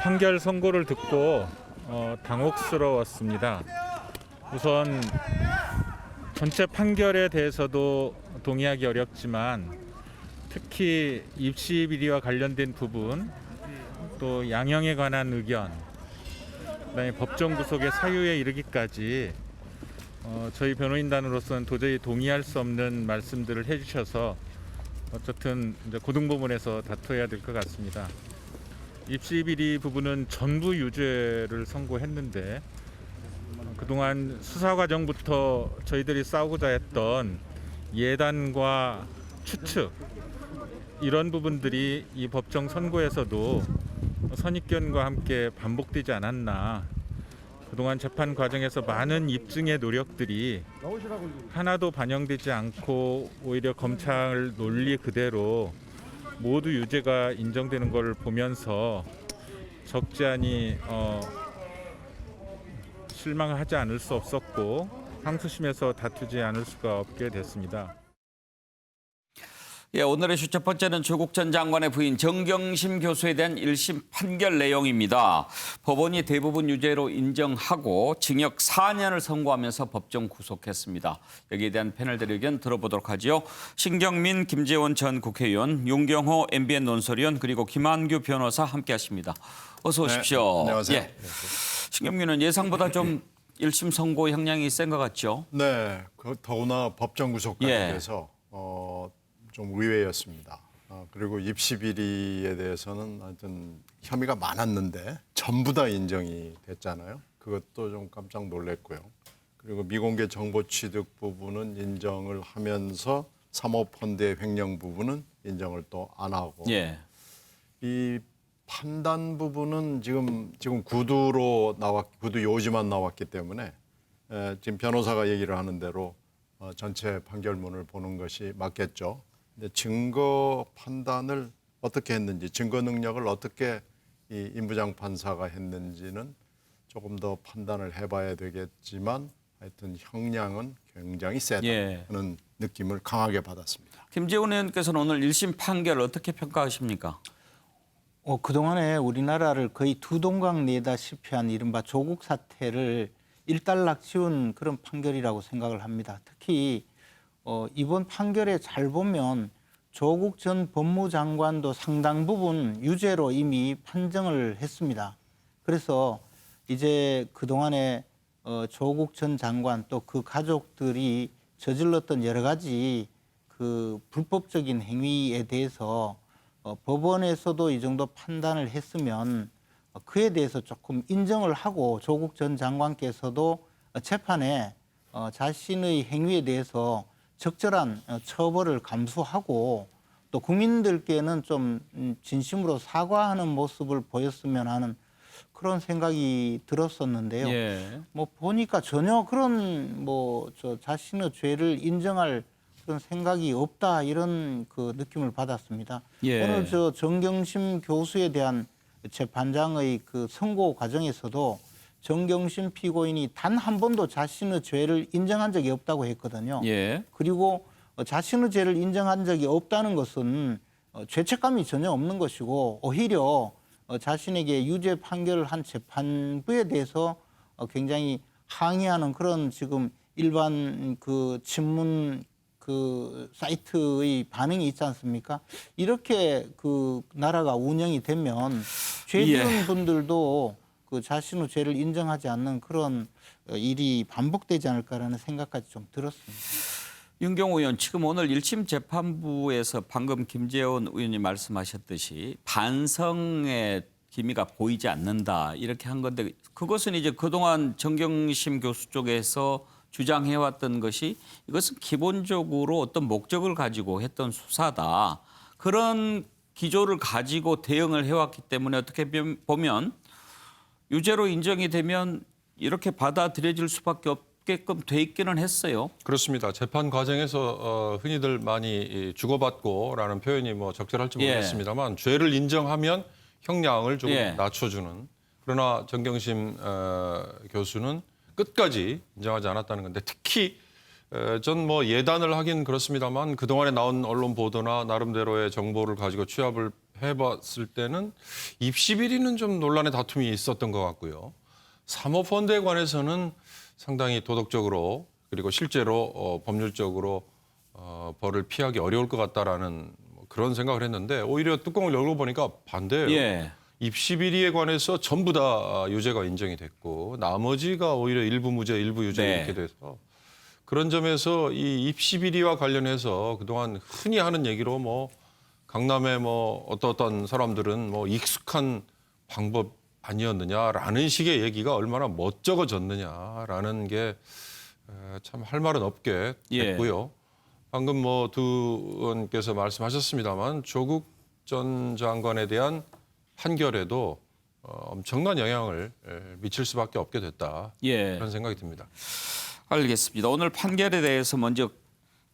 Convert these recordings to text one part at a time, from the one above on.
판결 선고를 듣고 당혹스러웠습니다. 우선 전체 판결에 대해서도 동의하기 어렵지만 특히 입시 비리와 관련된 부분, 또 양형에 관한 의견, 그다음에 법정 구속의 사유에 이르기까지 저희 변호인단으로서는 도저히 동의할 수 없는 말씀들을 해주셔서 어쨌든 이제 고등법원에서 다퉈야 될 것 같습니다. 입시 비리 부분은 전부 유죄를 선고했는데 그동안 수사 과정부터 저희들이 싸우고자 했던 예단과 추측, 이런 부분들이 이 법정 선고에서도 선입견과 함께 반복되지 않았나. 그동안 재판 과정에서 많은 입증의 노력들이 하나도 반영되지 않고 오히려 검찰 논리 그대로 모두 유죄가 인정되는 걸 보면서 적지 않이 실망하지 않을 수 없었고 항소심에서 다투지 않을 수가 없게 됐습니다. 예, 오늘의 첫 번째는 조국 전 장관의 부인 정경심 교수에 대한 1심 판결 내용입니다. 법원이 대부분 유죄로 인정하고 징역 4년을 선고하면서 법정 구속했습니다. 여기에 대한 패널들의 의견 들어보도록 하죠. 신경민, 김재원 전 국회의원, 용경호 MBN 논설위원, 그리고 김한규 변호사 함께하십니다. 어서 오십시오. 네, 안녕하세요. 예. 신경민은 예상보다 좀 1심 선고 형량이 센 것 같죠? 네, 더구나 법정 구속까지 돼서 좀 의외였습니다. 그리고 입시 비리에 대해서는 하여튼 혐의가 많았는데 전부 다 인정이 됐잖아요. 그것도 좀 깜짝 놀랐고요. 그리고 미공개 정보 취득 부분은 인정을 하면서 사모펀드의 횡령 부분은 인정을 또 안 하고 이 판단 부분은 지금 구두 요지만 나왔기 때문에 지금 변호사가 얘기를 하는 대로 전체 판결문을 보는 것이 맞겠죠. 근데 증거 판단을 어떻게 했는지, 증거 능력을 어떻게 이 임부장 판사가 했는지는 조금 더 판단을 해봐야 되겠지만 하여튼 형량은 굉장히 세다는 느낌을 강하게 받았습니다. 김재원 의원께서는 오늘 1심 판결을 어떻게 평가하십니까? 그동안에 우리나라를 거의 두 동강 내다시피 한 이른바 조국 사태를 일단락 지운 그런 판결이라고 생각을 합니다. 특히 이번 판결에 잘 보면 조국 전 법무장관도 상당 부분 유죄로 이미 판정을 했습니다. 그래서 이제 그동안에 조국 전 장관 또 그 가족들이 저질렀던 여러 가지 그 불법적인 행위에 대해서 법원에서도 이 정도 판단을 했으면 그에 대해서 조금 인정을 하고 조국 전 장관께서도 재판에 자신의 행위에 대해서 적절한 처벌을 감수하고 또 국민들께는 좀 진심으로 사과하는 모습을 보였으면 하는 그런 생각이 들었었는데요. 뭐 보니까 전혀 그런 자신의 죄를 인정할 그런 생각이 없다, 이런 그 느낌을 받았습니다. 오늘 정경심 교수에 대한 재판장의 그 선고 과정에서도 정경심 피고인이 단 한 번도 자신의 죄를 인정한 적이 없다고 했거든요. 그리고 자신의 죄를 인정한 적이 없다는 것은 죄책감이 전혀 없는 것이고 오히려 자신에게 유죄 판결을 한 재판부에 대해서 굉장히 항의하는 그런 지금 일반 그 신문 그 사이트의 반응이 있지 않습니까? 이렇게 그 나라가 운영이 되면 죄 지은 분들도 그 자신의 죄를 인정하지 않는 그런 일이 반복되지 않을까라는 생각까지 좀 들었습니다. 윤경호 의원, 지금 오늘 1심 재판부에서 방금 김재원 의원이 말씀하셨듯이 반성의 기미가 보이지 않는다, 이렇게 한 건데 그것은 이제 그동안 정경심 교수 쪽에서 주장해왔던 것이 이것은 기본적으로 어떤 목적을 가지고 했던 수사다, 그런 기조를 가지고 대응을 해왔기 때문에 어떻게 보면 유죄로 인정이 되면 이렇게 받아들여질 수밖에 없게끔 돼 있기는 했어요. 그렇습니다. 재판 과정에서 흔히들 많이 주고받고라는 표현이 뭐 적절할지 모르겠습니다만 죄를 인정하면 형량을 조금 낮춰주는, 그러나 정경심 교수는 끝까지 인정하지 않았다는 건데, 특히 전 뭐 예단을 하긴 그렇습니다만 그동안에 나온 언론 보도나 나름대로의 정보를 가지고 취합을 해봤을 때는 입시 비리는 좀 논란의 다툼이 있었던 것 같고요. 사모펀드에 관해서는 상당히 도덕적으로 그리고 실제로 법률적으로 벌을 피하기 어려울 것 같다라는 그런 생각을 했는데 오히려 뚜껑을 열어보니까 반대예요. 예. 입시 비리에 관해서 전부 다 유죄가 인정이 됐고 나머지가 오히려 일부 무죄, 일부 유죄 네. 이렇게 돼서 그런 점에서 이 입시 비리와 관련해서 그동안 흔히 하는 얘기로 뭐 강남의 뭐 어떤 사람들은 뭐 익숙한 방법 아니었느냐라는 식의 얘기가 얼마나 멋쩍어졌느냐라는 게 참 할 말은 없게 됐고요. 방금 뭐 두 분께서 말씀하셨습니다만 조국 전 장관에 대한 판결에도 엄청난 영향을 미칠 수밖에 없게 됐다. 예. 그런 생각이 듭니다. 알겠습니다. 오늘 판결에 대해서 먼저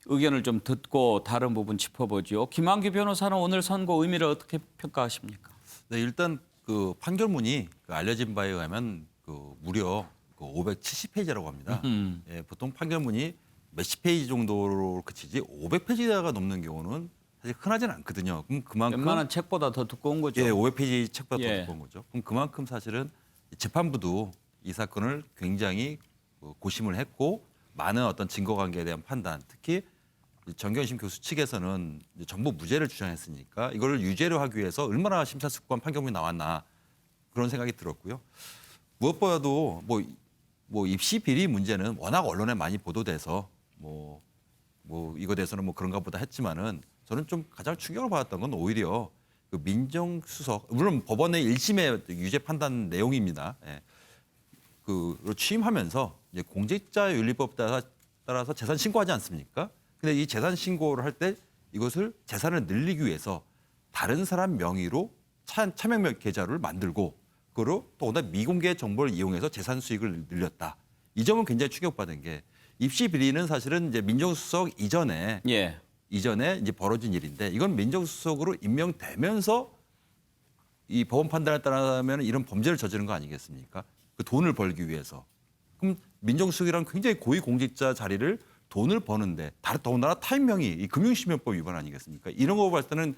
의견을 좀 듣고 다른 부분 짚어보죠. 김한규 변호사는 오늘 선고 의미를 어떻게 평가하십니까? 네, 일단 그 판결문이 알려진 바에 의하면 그 무려 570페이지라고 합니다. 예, 보통 판결문이 몇십 페이지 정도로 그치지 500페이지가 넘는 경우는 사실 흔하지는 않거든요. 그럼 그만큼 웬만한 책보다 더 두꺼운 거죠. 예, 500페이지 책보다 예. 더 두꺼운 거죠. 그럼 그만큼 사실은 재판부도 이 사건을 굉장히 고심을 했고 많은 어떤 증거관계에 대한 판단, 특히 정경심 교수 측에서는 전부 무죄를 주장했으니까 이걸 유죄로 하기 위해서 얼마나 심사숙고한 판결문이 나왔나 그런 생각이 들었고요. 무엇보다도 뭐 입시 비리 문제는 워낙 언론에 많이 보도돼서 뭐 이거 대해서는 뭐 그런가 보다 했지만은 저는 좀 가장 충격을 받았던 건 오히려 그 민정수석, 물론 법원의 1심의 유죄 판단 내용입니다. 예. 그 취임하면서 이제 공직자윤리법 따라서 재산 신고하지 않습니까? 근데 이 재산 신고를 할 때 이것을 재산을 늘리기 위해서 다른 사람 명의로 차명 계좌를 만들고 그리고 또 워낙 미공개 정보를 이용해서 재산 수익을 늘렸다. 이 점은 굉장히 충격받은 게 입시 비리는 사실은 이제 민정수석 이전에 이제 벌어진 일인데 이건 민정수석으로 임명되면서 이 법원 판단에 따르면 이런 범죄를 저지른 거 아니겠습니까? 그 돈을 벌기 위해서. 그럼 민정수석이란 굉장히 고위공직자 자리를 돈을 버는데 더군다나 타인명의 이 금융실명법 위반 아니겠습니까? 이런 거 봤을 때는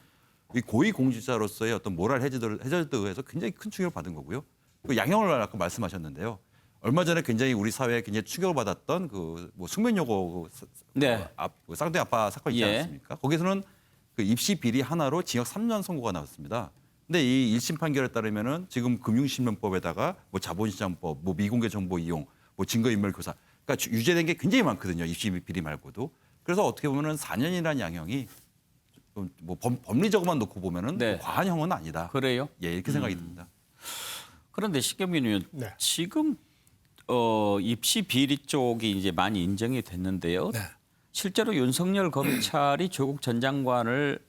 이 고위공직자로서의 어떤 모랄 해저드에 의해서 굉장히 큰 충격을 받은 거고요. 그 양형을 아까 말씀하셨는데요. 얼마 전에 굉장히 우리 사회에 굉장히 충격을 받았던 그 뭐 숙면여고 쌍둥이 아빠 사건 있지 않습니까? 거기서는 그 입시 비리 하나로 징역 3년 선고가 나왔습니다. 근데 이 1심 판결에 따르면은 지금 금융실명법에다가 뭐 자본시장법, 뭐 미공개 정보 이용, 뭐 증거인멸 교사, 그러니까 유죄된 게 굉장히 많거든요. 입시 비리 말고도. 그래서 어떻게 보면은 4년이라는 양형이 뭐 법리적으로만 놓고 보면은 뭐 과한 형은 아니다. 그래요? 예, 이렇게 생각이 듭니다. 그런데 식경민 의원 지금 입시 비리 쪽이 이제 많이 인정이 됐는데요. 실제로 윤석열 검찰이 조국 전 장관을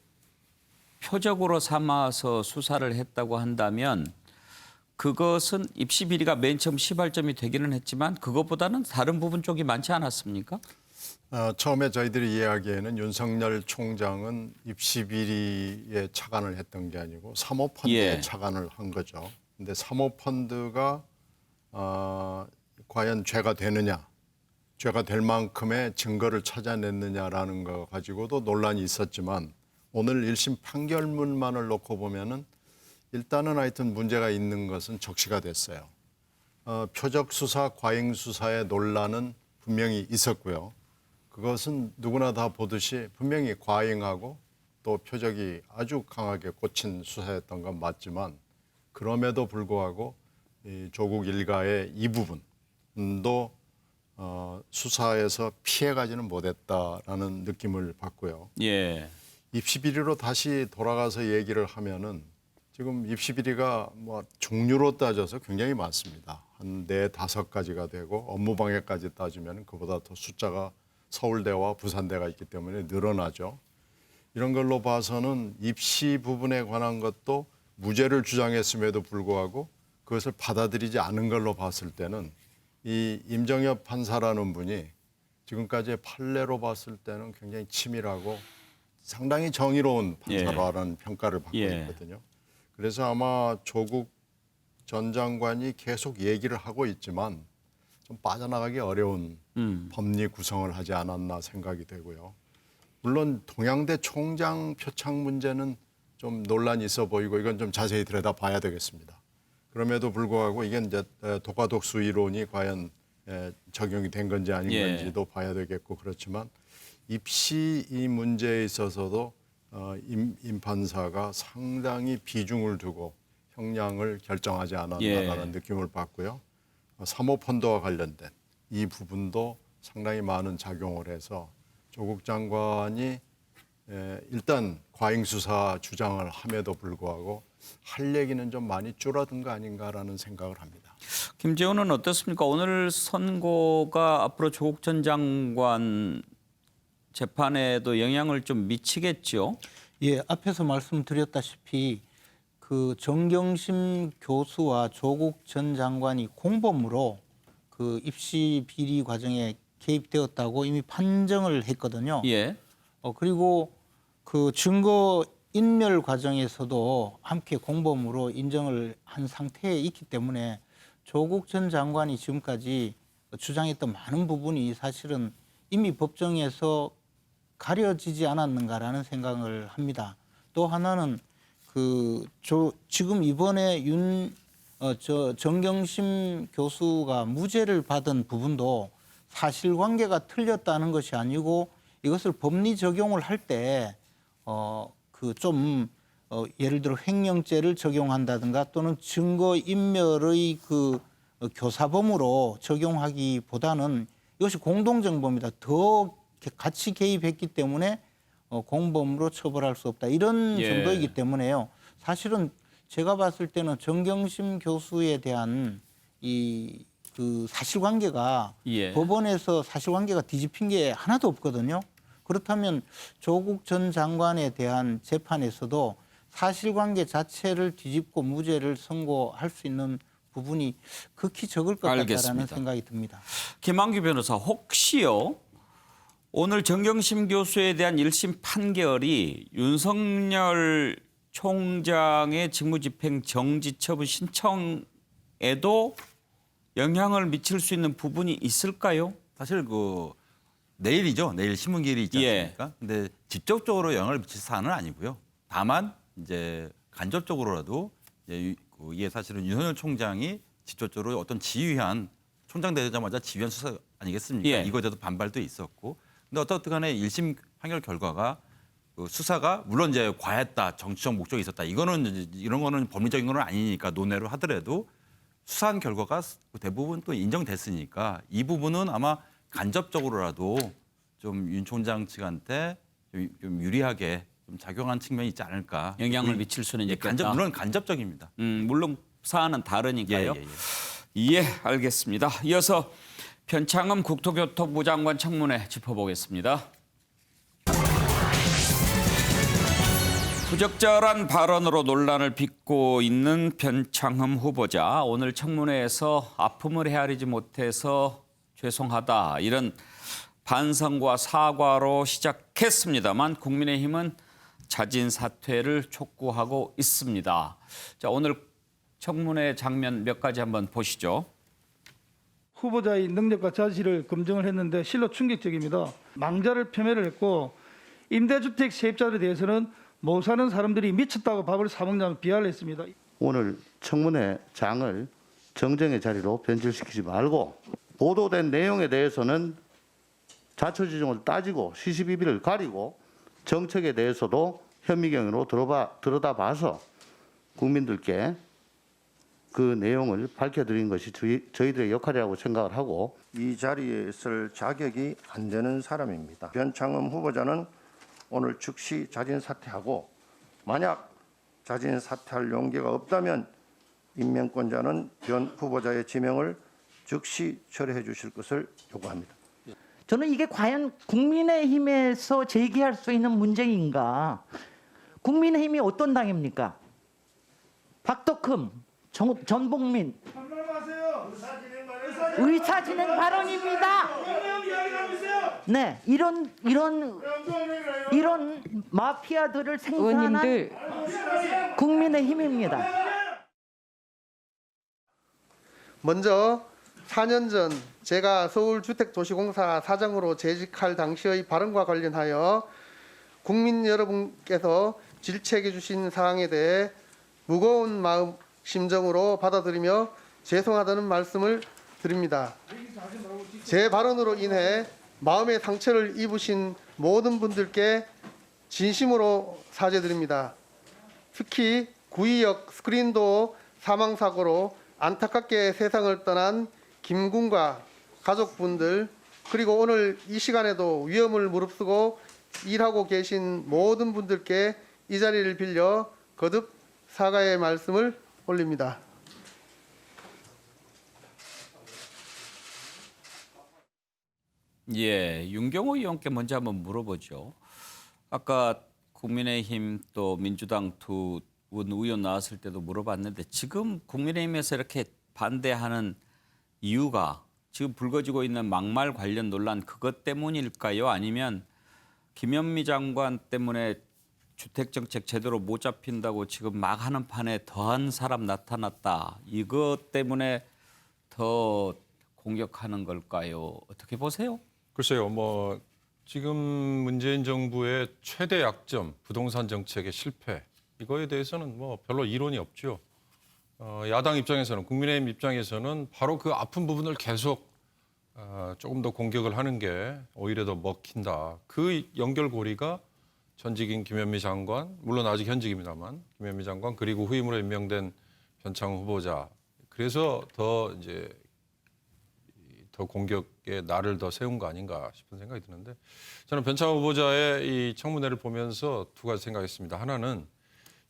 표적으로 삼아서 수사를 했다고 한다면 그것은 입시 비리가 맨 처음 시발점이 되기는 했지만 그것보다는 다른 부분 쪽이 많지 않았습니까? 처음에 저희들이 이야기에는 윤석열 총장은 입시 비리에 착안을 했던 게 아니고 사모펀드에 착안을 한 거죠. 근데 사모펀드가 과연 죄가 되느냐, 죄가 될 만큼의 증거를 찾아냈느냐라는 거 가지고도 논란이 있었지만 오늘 1심 판결문만을 놓고 보면은 일단은 하여튼 문제가 있는 것은 적시가 됐어요. 표적 수사, 과잉 수사의 논란은 분명히 있었고요. 그것은 누구나 다 보듯이 분명히 과잉하고 또 표적이 아주 강하게 꽂힌 수사였던 건 맞지만 그럼에도 불구하고 이 조국 일가의 이 부분도 수사에서 피해가지는 못했다라는 느낌을 받고요. 입시 비리로 다시 돌아가서 얘기를 하면은 지금 입시 비리가 뭐 종류로 따져서 굉장히 많습니다. 한 4-5가지가 되고 업무방해까지 따지면 그보다 더 숫자가 서울대와 부산대가 있기 때문에 늘어나죠. 이런 걸로 봐서는 입시 부분에 관한 것도 무죄를 주장했음에도 불구하고 그것을 받아들이지 않은 걸로 봤을 때는 이 임정엽 판사라는 분이 지금까지의 판례로 봤을 때는 굉장히 치밀하고 상당히 정의로운 판사라는 평가를 받고 있거든요. 그래서 아마 조국 전 장관이 계속 얘기를 하고 있지만 좀 빠져나가기 어려운 법리 구성을 하지 않았나 생각이 되고요. 물론 동양대 총장 표창 문제는 좀 논란이 있어 보이고 이건 좀 자세히 들여다봐야 되겠습니다. 그럼에도 불구하고 이게 이제 독과독수 이론이 과연 적용이 된 건지 아닌 예. 건지도 봐야 되겠고 그렇지만 입시 이 문제에 있어서도 임 판사가 상당히 비중을 두고 형량을 결정하지 않았다는 느낌을 받고요. 사모펀드와 관련된 이 부분도 상당히 많은 작용을 해서 조국 장관이 일단 과잉 수사 주장을 함에도 불구하고 할 얘기는 좀 많이 줄어든 거 아닌가라는 생각을 합니다. 김재원은 어떻습니까? 오늘 선고가 앞으로 조국 전 장관 재판에도 영향을 좀 미치겠죠? 예, 앞에서 말씀드렸다시피 그 정경심 교수와 조국 전 장관이 공범으로 그 입시 비리 과정에 개입되었다고 이미 판정을 했거든요. 예. 그리고 그 증거 인멸 과정에서도 함께 공범으로 인정을 한 상태에 있기 때문에 조국 전 장관이 지금까지 주장했던 많은 부분이 사실은 이미 법정에서 가려지지 않았는가라는 생각을 합니다. 또 하나는 지금 이번에 정경심 교수가 무죄를 받은 부분도 사실관계가 틀렸다는 것이 아니고 이것을 법리 적용을 할 때 예를 들어 횡령죄를 적용한다든가 또는 증거 인멸의 그 교사범으로 적용하기보다는 이것이 공동정범이다. 더 같이 개입했기 때문에 공범으로 처벌할 수 없다. 이런 정도이기 때문에요. 사실은 제가 봤을 때는 정경심 교수에 대한 그 사실관계가 법원에서 사실관계가 뒤집힌 게 하나도 없거든요. 그렇다면 조국 전 장관에 대한 재판에서도 사실관계 자체를 뒤집고 무죄를 선고할 수 있는 부분이 극히 적을 것 같다라는 생각이 듭니다. 김한규 변호사, 혹시요 오늘 정경심 교수에 대한 1심 판결이 윤석열 총장의 직무집행 정지 처분 신청에도 영향을 미칠 수 있는 부분이 있을까요? 사실 내일이죠. 내일 신문기일이 있지 않습니까? 근데 직접적으로 영향을 미칠 사안은 아니고요. 다만 이제 간접적으로라도 이게 사실은 윤석열 총장이 직접적으로 어떤 지휘한 총장 되자마자 지휘한 수사 아니겠습니까? 이거저도 반발도 있었고. 근데 어떻든 간에 1심 판결 결과가 수사가 물론 이제 과했다, 정치적 목적이 있었다. 이런 거는 법리적인 건 아니니까 논외로 하더라도 수사한 결과가 대부분 또 인정됐으니까 이 부분은 아마 간접적으로라도 좀 윤 총장 측한테 좀 유리하게 좀 작용한 측면이 있지 않을까. 영향을 미칠 수는 있겠다. 물론 간접적입니다. 물론 사안은 다르니까요. 예, 알겠습니다. 이어서 변창흠 국토교통부 장관 청문회 짚어보겠습니다. 부적절한 발언으로 논란을 빚고 있는 변창흠 후보자. 오늘 청문회에서 아픔을 헤아리지 못해서 죄송하다 이런 반성과 사과로 시작했습니다만 국민의힘은 자진 사퇴를 촉구하고 있습니다. 자, 오늘 청문회 장면 몇 가지 한번 보시죠. 후보자의 능력과 자질을 검증을 했는데 실로 충격적입니다. 망자를 표명을 했고 임대주택 세입자들에 대해서는 못 사는 사람들이 미쳤다고 밥을 사 먹냐고 비하를 했습니다. 오늘 청문회 장을 정정의 자리로 변질시키지 말고 보도된 내용에 대해서는 자초지종을 따지고 시시비비를 가리고 정책에 대해서도 현미경으로 들여다봐서 국민들께 그 내용을 밝혀드린 것이 저희들의 역할이라고 생각을 하고 이 자리에 있을 자격이 안 되는 사람입니다. 변창흠 후보자는 오늘 즉시 자진 사퇴하고 만약 자진 사퇴할 용기가 없다면 임명권자는 변 후보자의 지명을 즉시 철회해 주실 것을 요구합니다. 저는 이게 과연 국민의힘에서 제기할 수 있는 문제인가? 국민의힘이 어떤 당입니까? 박덕흠, 전복민 의사진행 발언입니다. 네, 이런 마피아들을 생산한 국민의힘입니다. 먼저 4년 전 제가 서울주택도시공사 사장으로 재직할 당시의 발언과 관련하여 국민 여러분께서 질책해 주신 사항에 대해 무거운 마음 심정으로 받아들이며 죄송하다는 말씀을 드립니다. 제 발언으로 인해 마음의 상처를 입으신 모든 분들께 진심으로 사죄드립니다. 특히 구의역 스크린도어 사망사고로 안타깝게 세상을 떠난 김 군과 가족분들, 그리고 오늘 이 시간에도 위험을 무릅쓰고 일하고 계신 모든 분들께 이 자리를 빌려 거듭 사과의 말씀을 올립니다. 예, 윤경호 의원께 먼저 한번 물어보죠. 아까 국민의힘 또 민주당 두 의원 나왔을 때도 물어봤는데 지금 국민의힘에서 이렇게 반대하는 이유가 지금 불거지고 있는 막말 관련 논란 그것 때문일까요? 아니면 김현미 장관 때문에 주택정책 제대로 못 잡힌다고 지금 막 하는 판에 더한 사람 나타났다. 이것 때문에 더 공격하는 걸까요? 어떻게 보세요? 글쎄요, 뭐 지금 문재인 정부의 최대 약점 부동산 정책의 실패 이거에 대해서는 뭐 별로 이론이 없죠. 야당 입장에서는 국민의힘 입장에서는 바로 그 아픈 부분을 계속 조금 더 공격을 하는 게 오히려 더 먹힌다. 그 연결고리가 전직인 김현미 장관, 물론 아직 현직입니다만 김현미 장관 그리고 후임으로 임명된 변창흠 후보자. 그래서 더 이제 더 공격에 날을 더 세운 거 아닌가 싶은 생각이 드는데 저는 변창흠 후보자의 이 청문회를 보면서 두 가지 생각했습니다. 하나는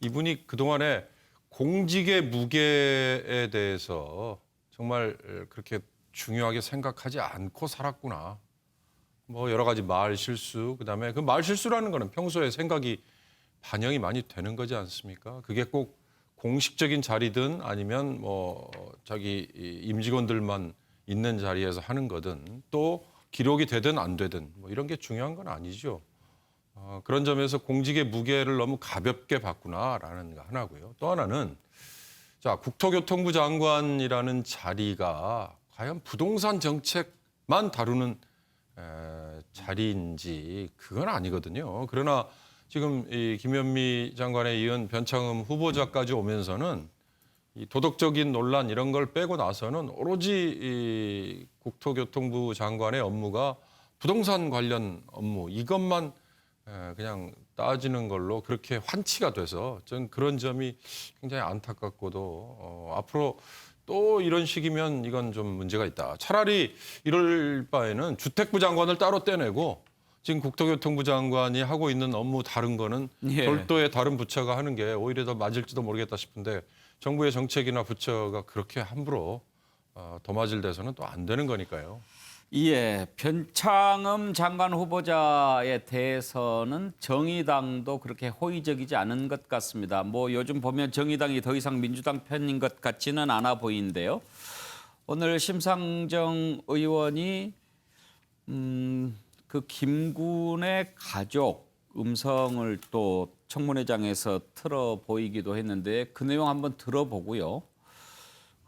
이분이 그동안에 공직의 무게에 대해서 정말 그렇게 중요하게 생각하지 않고 살았구나. 뭐 여러 가지 말 실수, 그다음에 그 말 실수라는 거는 평소에 생각이 반영이 많이 되는 거지 않습니까? 그게 꼭 공식적인 자리든 아니면 뭐 자기 임직원들만 있는 자리에서 하는 거든 또 기록이 되든 안 되든 뭐 이런 게 중요한 건 아니죠. 그런 점에서 공직의 무게를 너무 가볍게 봤구나라는 거 하나고요. 또 하나는 자 국토교통부 장관이라는 자리가 과연 부동산 정책만 다루는 자리인지 그건 아니거든요. 그러나 지금 이 김현미 장관에 이은 변창흠 후보자까지 오면서는 이 도덕적인 논란 이런 걸 빼고 나서는 오로지 이 국토교통부 장관의 업무가 부동산 관련 업무 이것만 그냥 따지는 걸로 그렇게 환치가 돼서 전 그런 점이 굉장히 안타깝고도 앞으로 또 이런 식이면 이건 좀 문제가 있다. 차라리 이럴 바에는 주택부 장관을 따로 떼내고 지금 국토교통부 장관이 하고 있는 업무 다른 거는 별도의 다른 부처가 하는 게 오히려 더 맞을지도 모르겠다 싶은데 정부의 정책이나 부처가 그렇게 함부로 더 맞을 돼서는 또 안 되는 거니까요. 예, 변창흠 장관 후보자에 대해서는 정의당도 그렇게 호의적이지 않은 것 같습니다. 뭐 요즘 보면 정의당이 더 이상 민주당 편인 것 같지는 않아 보이는데요. 오늘 심상정 의원이 그 김군의 가족 음성을 또 청문회장에서 틀어 보이기도 했는데 그 내용 한번 들어보고요.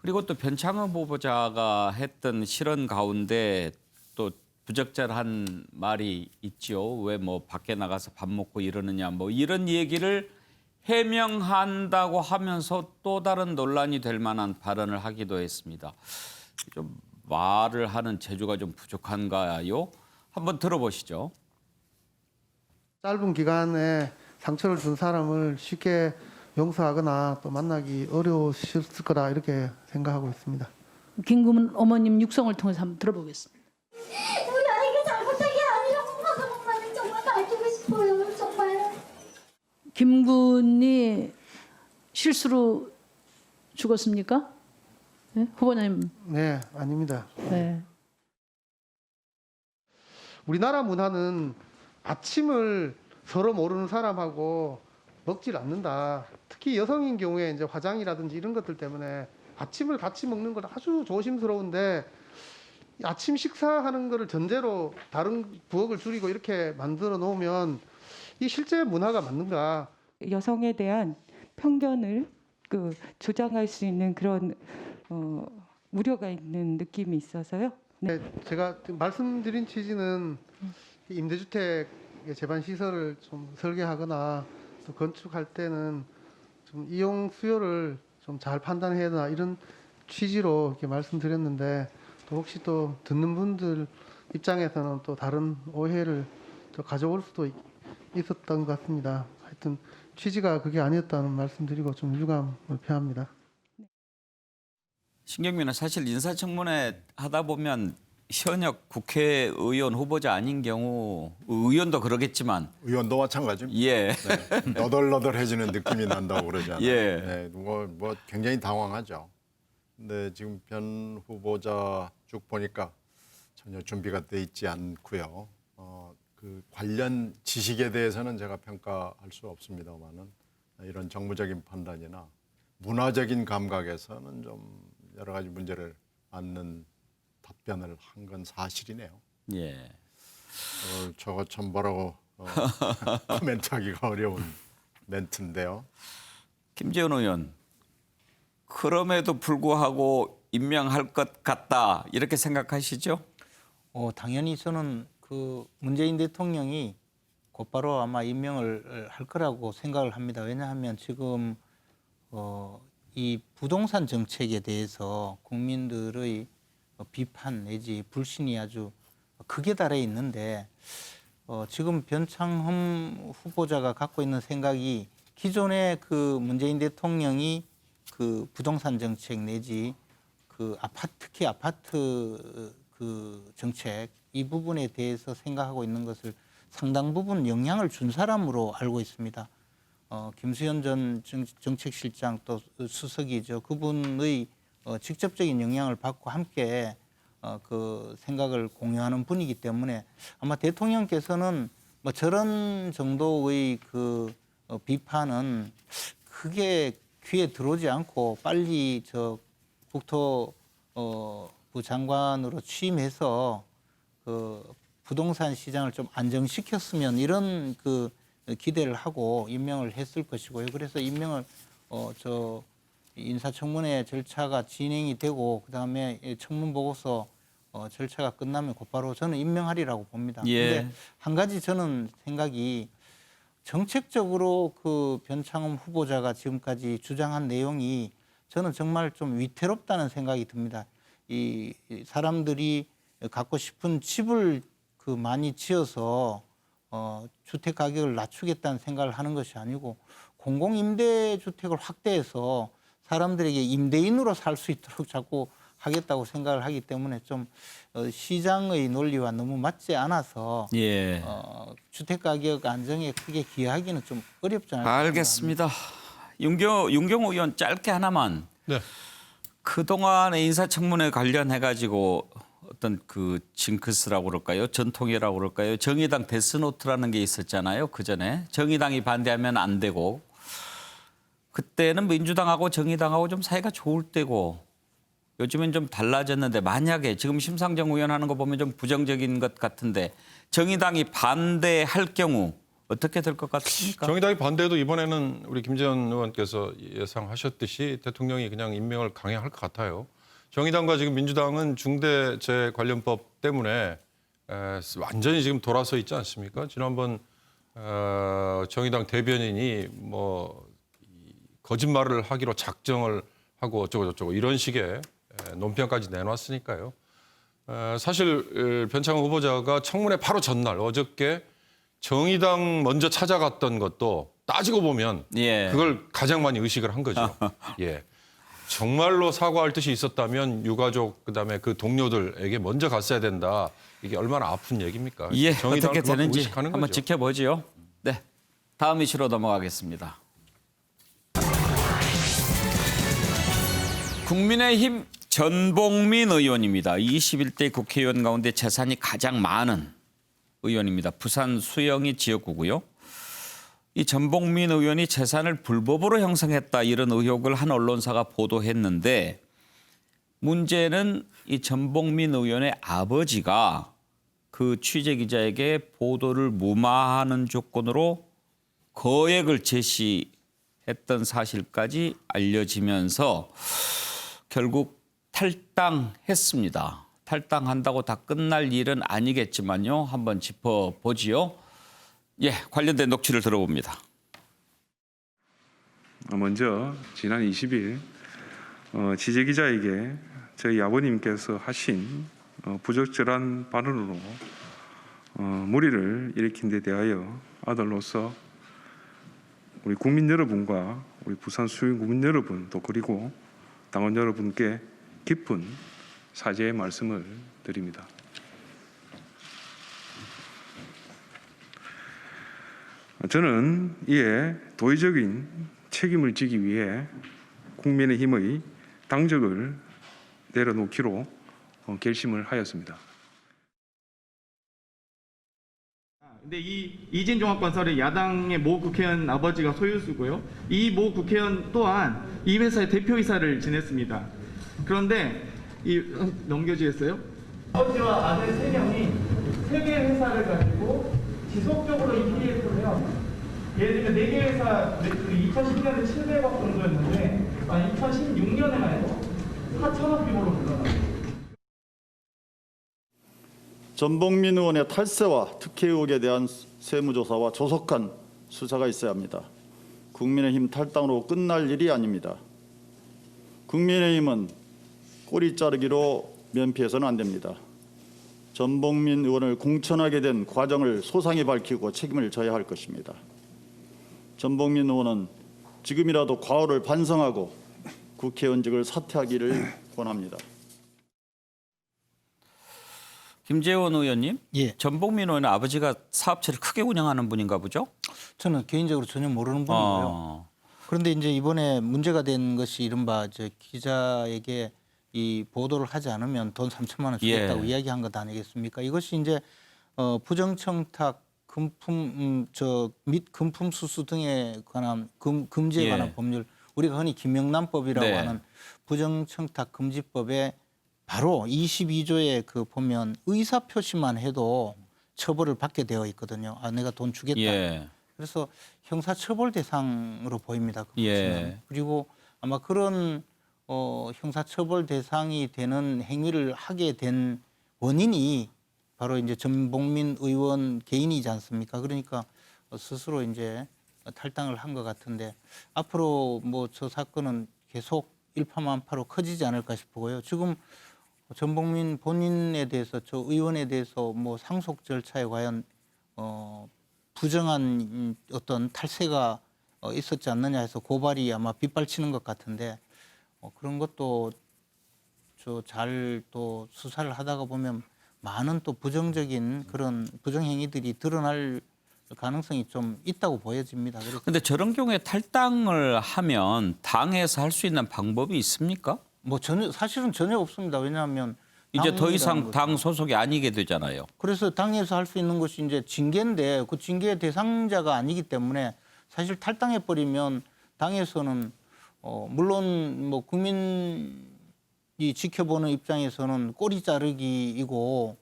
그리고 또 변창흠 후보자가 했던 실언 가운데 또 부적절한 말이 있죠. 왜 뭐 밖에 나가서 밥 먹고 이러느냐 뭐 이런 얘기를 해명한다고 하면서 또 다른 논란이 될 만한 발언을 하기도 했습니다. 좀 말을 하는 재주가 좀 부족한가요? 한번 들어보시죠. 짧은 기간에 상처를 준 사람을 쉽게 용서하거나 또 만나기 어려우셨을 거라 이렇게 생각하고 있습니다. 김구문 어머님 육성을 통해서 한번 들어보겠습니다. 우리 아이가 잘못한 게 아니라고 하나만 정말 밝히고 싶어요. 정말. 김군이 실수로 죽었습니까? 네? 후보자님. 네, 아닙니다. 네. 우리나라 문화는 아침을 서로 모르는 사람하고 먹질 않는다. 특히 여성인 경우에 이제 화장이라든지 이런 것들 때문에 아침을 같이 먹는 건 아주 조심스러운데 아침 식사하는 거를 전제로 다른 부엌을 줄이고 이렇게 만들어 놓으면 이 실제 문화가 맞는가? 여성에 대한 편견을 조장할 수 있는 그런 우려가 있는 느낌이 있어서요. 네, 제가 말씀드린 취지는 임대주택 이게 재반 시설을 좀 설계하거나 또 건축할 때는 좀 이용 수요를 좀 잘 판단해야 되나 이런 취지로 이렇게 말씀드렸는데 또 혹시 또 듣는 분들 입장에서는 또 다른 오해를 또 가져올 수도 있었던 것 같습니다. 하여튼 취지가 그게 아니었다는 말씀드리고 좀 유감을 표합니다. 신경민은 사실 인사청문회 하다 보면 현역 국회의원 후보자 아닌 경우 의원도 그러겠지만 의원도 마찬가지입니다. 예. 네, 너덜너덜해지는 느낌이 난다고 그러잖아요. 예. 네, 뭐 굉장히 당황하죠. 근데 지금 변 후보자 쭉 보니까 전혀 준비가 돼 있지 않고요. 그 관련 지식에 대해서는 제가 평가할 수 없습니다만은 이런 정무적인 판단이나 문화적인 감각에서는 좀 여러 가지 문제를 안는 답변을 한 건 사실이네요. 예. 저거 참 뭐라고 코멘트하기가 어려운 멘트인데요. 김재원 의원, 그럼에도 불구하고 임명할 것 같다 이렇게 생각하시죠? 당연히 저는 그 문재인 대통령이 곧바로 아마 임명을 할 거라고 생각을 합니다. 왜냐하면 지금 이 부동산 정책에 대해서 국민들의 비판 내지 불신이 아주 극에 달해 있는데 지금 변창흠 후보자가 갖고 있는 생각이 기존의 그 문재인 대통령이 그 부동산 정책 내지 그 특히 아파트 그 정책 이 부분에 대해서 생각하고 있는 것을 상당 부분 영향을 준 사람으로 알고 있습니다. 김수현 전 정책실장 또 수석이죠. 그분의 직접적인 영향을 받고 함께 그 생각을 공유하는 분이기 때문에 아마 대통령께서는 뭐 저런 정도의 그 비판은 크게 귀에 들어오지 않고 빨리 저 국토부 장관으로 취임해서 그 부동산 시장을 좀 안정시켰으면 이런 그 기대를 하고 임명을 했을 것이고요. 그래서 임명을 인사청문회 절차가 진행이 되고 그다음에 청문 보고서 절차가 끝나면 곧바로 저는 임명하리라고 봅니다. 예. 근데 한 가지 저는 생각이 정책적으로 그 변창흠 후보자가 지금까지 주장한 내용이 저는 정말 좀 위태롭다는 생각이 듭니다. 이 사람들이 갖고 싶은 집을 그 많이 지어서 주택 가격을 낮추겠다는 생각을 하는 것이 아니고 공공임대주택을 확대해서 사람들에게 임대인으로 살 수 있도록 자꾸 하겠다고 생각을 하기 때문에 좀 시장의 논리와 너무 맞지 않아서 예. 주택 가격 안정에 크게 기여하기는 좀 어렵지 않을까. 알겠습니다. 윤경호 의원 짧게 하나만. 네. 그동안의 인사청문회 관련해 가지고 어떤 그 징크스라고 그럴까요? 전통이라고 그럴까요? 정의당 데스노트라는 게 있었잖아요. 그전에 정의당이 반대하면 안 되고 그때는 민주당하고 정의당하고 좀 사이가 좋을 때고 요즘엔 좀 달라졌는데 만약에 지금 심상정 의원 하는 거 보면 좀 부정적인 것 같은데 정의당이 반대할 경우 어떻게 될 것 같습니까? 정의당이 반대해도 이번에는 우리 김재원 의원께서 예상하셨듯이 대통령이 그냥 임명을 강행할 것 같아요. 정의당과 지금 민주당은 중대재해관련법 때문에 완전히 지금 돌아서 있지 않습니까? 지난번 정의당 대변인이 뭐 거짓말을 하기로 작정을 하고 어쩌고저쩌고 이런 식의 논평까지 내놨으니까요. 사실 변창흠 후보자가 청문회 바로 전날 어저께 정의당 먼저 찾아갔던 것도 따지고 보면 예. 그걸 가장 많이 의식을 한 거죠. 예. 정말로 사과할 뜻이 있었다면 유가족 그다음에 그 동료들에게 먼저 갔어야 된다. 이게 얼마나 아픈 얘기입니까? 예, 어떻게 되는지 의식하는 한번 거죠. 지켜보지요. 네, 다음 이슈로 넘어가겠습니다. 국민의힘 전봉민 의원입니다. 21대 국회의원 가운데 재산이 가장 많은 의원입니다. 부산 수영이 지역구고요. 이 전봉민 의원이 재산을 불법으로 형성했다 이런 의혹을 한 언론사가 보도했는데 문제는 이 전봉민 의원의 아버지가 그 취재기자에게 보도를 무마하는 조건으로 거액을 제시했던 사실까지 알려지면서 결국 탈당했습니다. 탈당한다고 다 끝날 일은 아니겠지만요. 한번 짚어보지요. 예, 관련된 녹취를 들어봅니다. 먼저 지난 20일 취재기자에게 저희 아버님께서 하신 부적절한 발언으로 무리를 일으킨 데 대하여 아들로서 우리 국민 여러분과 우리 부산 수원 국민 여러분 또 그리고 당원 여러분께 깊은 사죄의 말씀을 드립니다. 저는 이에 도의적인 책임을 지기 위해 국민의힘의 당적을 내려놓기로 결심을 하였습니다. 근데 이 이진종합건설의 야당의 모 국회의원 아버지가 소유주고요. 이 모 국회의원 또한 이 회사의 대표이사를 지냈습니다. 그런데 넘겨주겠어요? 아버지와 아들 3명이 3개의 회사를 가지고 지속적으로 EPS를 해요. 예를 들면 4개 회사 매출이 2010년에 700억 정도였는데 2016년에만 해도 4천억 규모로 늘어났어요. 전봉민 의원의 탈세와 특혜 의혹에 대한 세무조사와 조속한 수사가 있어야 합니다. 국민의힘 탈당으로 끝날 일이 아닙니다. 국민의힘은 꼬리 자르기로 면피해서는 안 됩니다. 전봉민 의원을 공천하게 된 과정을 소상히 밝히고 책임을 져야 할 것입니다. 전봉민 의원은 지금이라도 과오를 반성하고 국회의원직을 사퇴하기를 권합니다. 김재원 의원님, 예. 전봉민 의원의 아버지가 사업체를 크게 운영하는 분인가 보죠? 저는 개인적으로 전혀 모르는 분이고요. 그런데 이제 이번에 문제가 된 것이 이른바 기자에게 이 보도를 하지 않으면 돈 3천만 원 주겠다고 이야기한 것 아니겠습니까? 이것이 이제 부정청탁, 및 금품 수수 등에 관한 금지에 관한 법률, 우리가 흔히 김영란법이라고 하는 부정청탁 금지법에 바로 22조에 보면 의사 표시만 해도 처벌을 받게 되어 있거든요. 내가 돈 주겠다. 그래서 형사처벌 대상으로 보입니다. 그리고 아마 그런 형사처벌 대상이 되는 행위를 하게 된 원인이 바로 이제 전봉민 의원 개인이지 않습니까? 그러니까 스스로 이제 탈당을 한 것 같은데 앞으로 저 사건은 계속 일파만파로 커지지 않을까 싶고요. 지금 전봉민 본인에 대해서 저 의원에 대해서 상속 절차에 과연 부정한 어떤 탈세가 있었지 않느냐 해서 고발이 아마 빗발치는 것 같은데 그런 것도 잘 또 수사를 하다가 보면 많은 또 부정적인 그런 부정행위들이 드러날 가능성이 좀 있다고 보여집니다. 그런데 저런 경우에 탈당을 하면 당에서 할 수 있는 방법이 있습니까? 사실은 전혀 없습니다. 왜냐하면 이제 더 이상 당 소속이 아니게 되잖아요. 그래서 당에서 할 수 있는 것이 이제 징계인데 그 징계의 대상자가 아니기 때문에 사실 탈당해 버리면 당에서는 물론 국민이 지켜보는 입장에서는 꼬리 자르기이고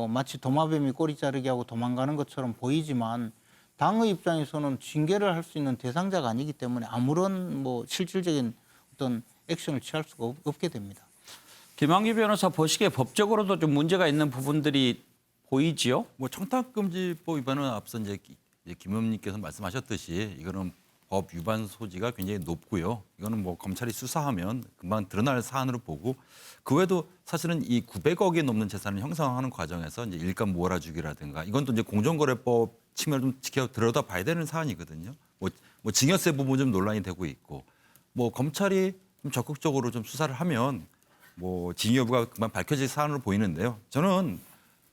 마치 도마뱀이 꼬리 자르기하고 도망가는 것처럼 보이지만 당의 입장에서는 징계를 할 수 있는 대상자가 아니기 때문에 아무런 실질적인 어떤 액션을 취할 수가 없게 됩니다. 김한규 변호사 보시기에 법적으로도 좀 문제가 있는 부분들이 보이지요? 청탁금지법 위반은 앞서 이제 김 의원님께서 말씀하셨듯이 이거는 법 위반 소지가 굉장히 높고요. 이거는 검찰이 수사하면 금방 드러날 사안으로 보고 그 외에도 사실은 이 900억이 넘는 재산을 형성하는 과정에서 이제 일감 몰아주기라든가 이건 또 이제 공정거래법 측면을 좀 들여다봐야 되는 사안이거든요. 증여세 부분 좀 논란이 되고 있고 검찰이 좀 적극적으로 좀 수사를 하면 징의 여부가 금방 밝혀질 사안으로 보이는데요. 저는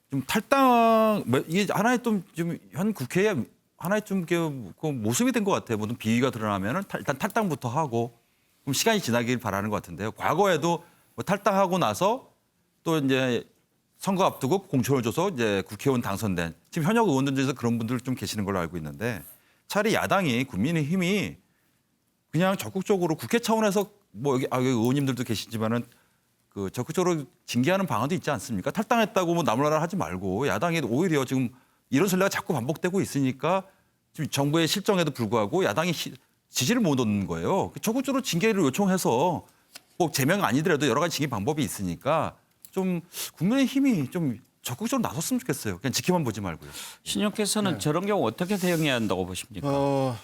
좀 탈당 이게 하나의 좀 현 국회에 하나의 좀 그 모습이 된 것 같아요. 모든 비위가 드러나면은 일단 탈당부터 하고 그럼 시간이 지나길 바라는 것 같은데요. 과거에도 탈당하고 나서 또 이제 선거 앞두고 공천을 줘서 이제 국회의원 당선된 지금 현역 의원들 중에서 그런 분들 좀 계시는 걸로 알고 있는데 차라리 야당이 국민의힘이 그냥 적극적으로 국회 차원에서 여기 의원님들도 계시지만은 적극적으로 징계하는 방안도 있지 않습니까? 탈당했다고 나무라라 하지 말고 야당이 오히려 지금 이런 선례가 자꾸 반복되고 있으니까 지금 정부의 실정에도 불구하고 야당이 지지를 못 얻는 거예요. 적극적으로 징계를 요청해서 꼭 제명 아니더라도 여러 가지 징계 방법이 있으니까 좀 국민의힘이 좀 적극적으로 나섰으면 좋겠어요. 그냥 지켜만 보지 말고요. 신영께서는 저런 경우 어떻게 대응해야 한다고 보십니까?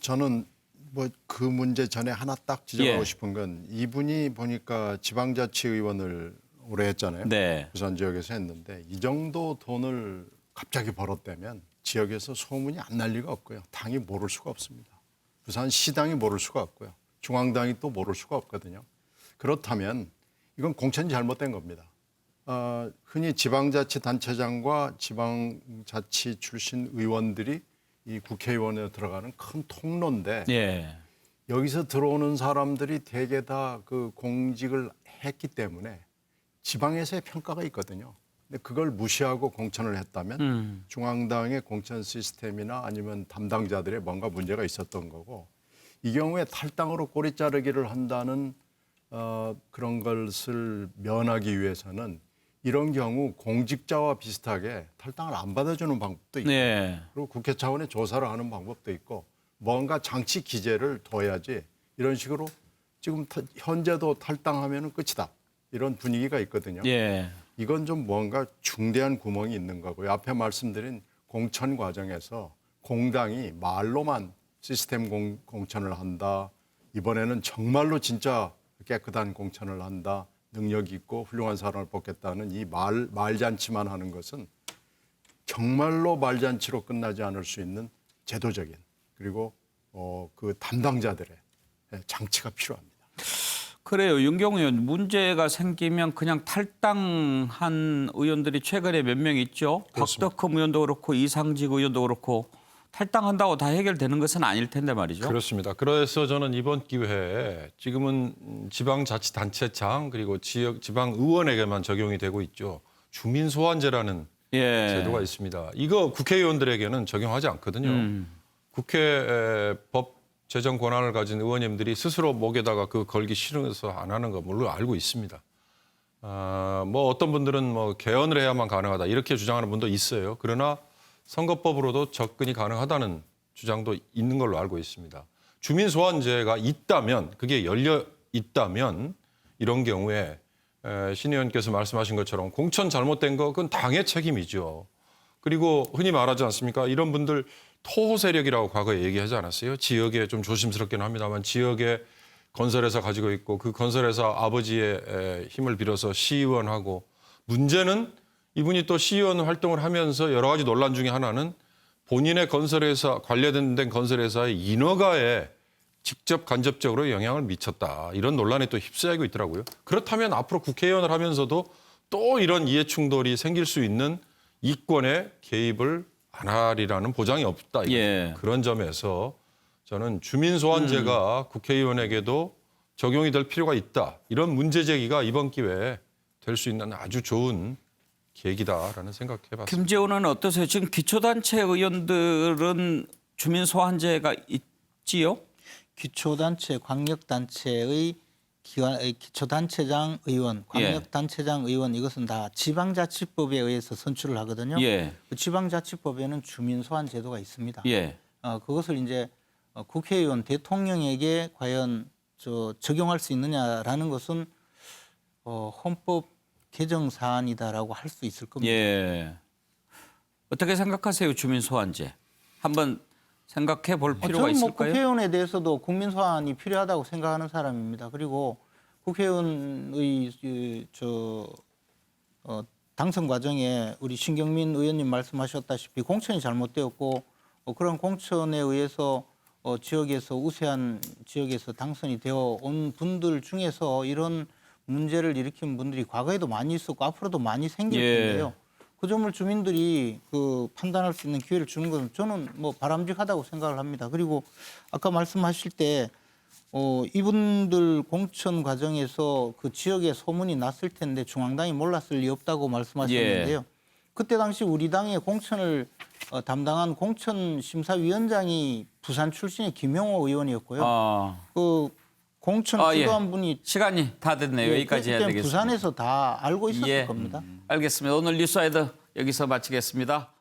저는 뭐 그 문제 전에 하나 딱 지적하고 예. 싶은 건 이분이 보니까 지방자치의원을 오래 했잖아요. 네. 부산 지역에서 했는데 이 정도 돈을 갑자기 벌었다면 지역에서 소문이 안 날 리가 없고요. 당이 모를 수가 없습니다. 부산 시당이 모를 수가 없고요. 중앙당이 또 모를 수가 없거든요. 그렇다면 이건 공천이 잘못된 겁니다. 흔히 지방자치단체장과 지방자치 출신 의원들이 이 국회의원에 들어가는 큰 통로인데 예. 여기서 들어오는 사람들이 대개 다 그 공직을 했기 때문에 지방에서의 평가가 있거든요. 근데 그걸 무시하고 공천을 했다면 중앙당의 공천 시스템이나 아니면 담당자들의 뭔가 문제가 있었던 거고 이 경우에 탈당으로 꼬리 자르기를 한다는 그런 것을 면하기 위해서는 이런 경우 공직자와 비슷하게 탈당을 안 받아주는 방법도 있고 네. 그리고 국회 차원의 조사를 하는 방법도 있고 뭔가 장치 기재를 둬야지 이런 식으로 지금 현재도 탈당하면 끝이다. 이런 분위기가 있거든요. 예. 이건 좀 뭔가 중대한 구멍이 있는 거고요. 앞에 말씀드린 공천 과정에서 공당이 말로만 시스템 공천을 한다. 이번에는 정말로 진짜 깨끗한 공천을 한다. 능력 있고 훌륭한 사람을 뽑겠다는 이 말잔치만 하는 것은 정말로 말잔치로 끝나지 않을 수 있는 제도적인 그리고 그 담당자들의 장치가 필요합니다. 그래요. 윤경우 의원 문제가 생기면 그냥 탈당한 의원들이 최근에 몇 명 있죠. 그렇습니다. 박덕흠 의원도 그렇고 이상직 의원도 그렇고 탈당한다고 다 해결되는 것은 아닐 텐데 말이죠. 그렇습니다. 그래서 저는 이번 기회에 지금은 지방자치단체장 그리고 지방의원에게만 적용이 되고 있죠. 주민소환제라는 예. 제도가 있습니다. 이거 국회의원들에게는 적용하지 않거든요. 국회 법 제정 권한을 가진 의원님들이 스스로 목에다가 그 걸기 싫어서 안 하는 거 물론 알고 있습니다. 뭐 어떤 분들은 뭐 개헌을 해야만 가능하다 이렇게 주장하는 분도 있어요. 그러나 선거법으로도 접근이 가능하다는 주장도 있는 걸로 알고 있습니다. 주민소환제가 있다면 그게 열려 있다면 이런 경우에 신 의원께서 말씀하신 것처럼 공천 잘못된 거 그건 당의 책임이죠. 그리고 흔히 말하지 않습니까? 이런 분들 토호 세력이라고 과거에 얘기하지 않았어요? 지역에 좀 조심스럽긴 합니다만 지역에 건설회사 가지고 있고 그 건설회사 아버지의 힘을 빌어서 시의원하고 문제는 이분이 또 시의원 활동을 하면서 여러 가지 논란 중에 하나는 본인의 건설회사 관련된 건설회사의 인허가에 직접 간접적으로 영향을 미쳤다. 이런 논란에 또 휩싸이고 있더라고요. 그렇다면 앞으로 국회의원을 하면서도 또 이런 이해충돌이 생길 수 있는 이권에 개입을 안 하리라는 보장이 없다. 예. 그런 점에서 저는 주민소환제가 국회의원에게도 적용이 될 필요가 있다. 이런 문제 제기가 이번 기회에 될 수 있는 아주 좋은 계기다라는 생각해봤습니다. 김재호는 어떠세요? 지금 기초단체 의원들은 주민소환제가 있지요? 기초단체, 광역단체의 기초단체장 의원, 광역단체장 의원 이것은 다 지방자치법에 의해서 선출을 하거든요. 예. 그 지방자치법에는 주민소환 제도가 있습니다. 예. 그것을 이제 국회의원 대통령에게 과연 적용할 수 있느냐라는 것은 헌법 개정 사안이다라고 할 수 있을 겁니다. 예. 어떻게 생각하세요, 주민소환제? 한번 생각해 볼 필요가 저는 뭐 있을까요? 국회의원에 대해서도 국민소환이 필요하다고 생각하는 사람입니다. 그리고 국회의원의 당선 과정에 우리 신경민 의원님 말씀하셨다시피 공천이 잘못되었고 그런 공천에 의해서 지역에서 우세한 지역에서 당선이 되어 온 분들 중에서 이런 문제를 일으킨 분들이 과거에도 많이 있었고 앞으로도 많이 생길 텐데요. 그 점을 주민들이 판단할 수 있는 기회를 주는 것은 저는 뭐 바람직하다고 생각을 합니다. 그리고 아까 말씀하실 때 이분들 공천 과정에서 그 지역에 소문이 났을 텐데 중앙당이 몰랐을 리 없다고 말씀하셨는데요. 그때 당시 우리 당의 공천을 담당한 공천심사위원장이 부산 출신의 김용호 의원이었고요. 그 공천 주도한 분이 시간이 다 됐네요. 여기까지 해야 되겠습니다. 부산에서 다 알고 있었을 겁니다. 알겠습니다. 오늘 뉴스와이드 여기서 마치겠습니다.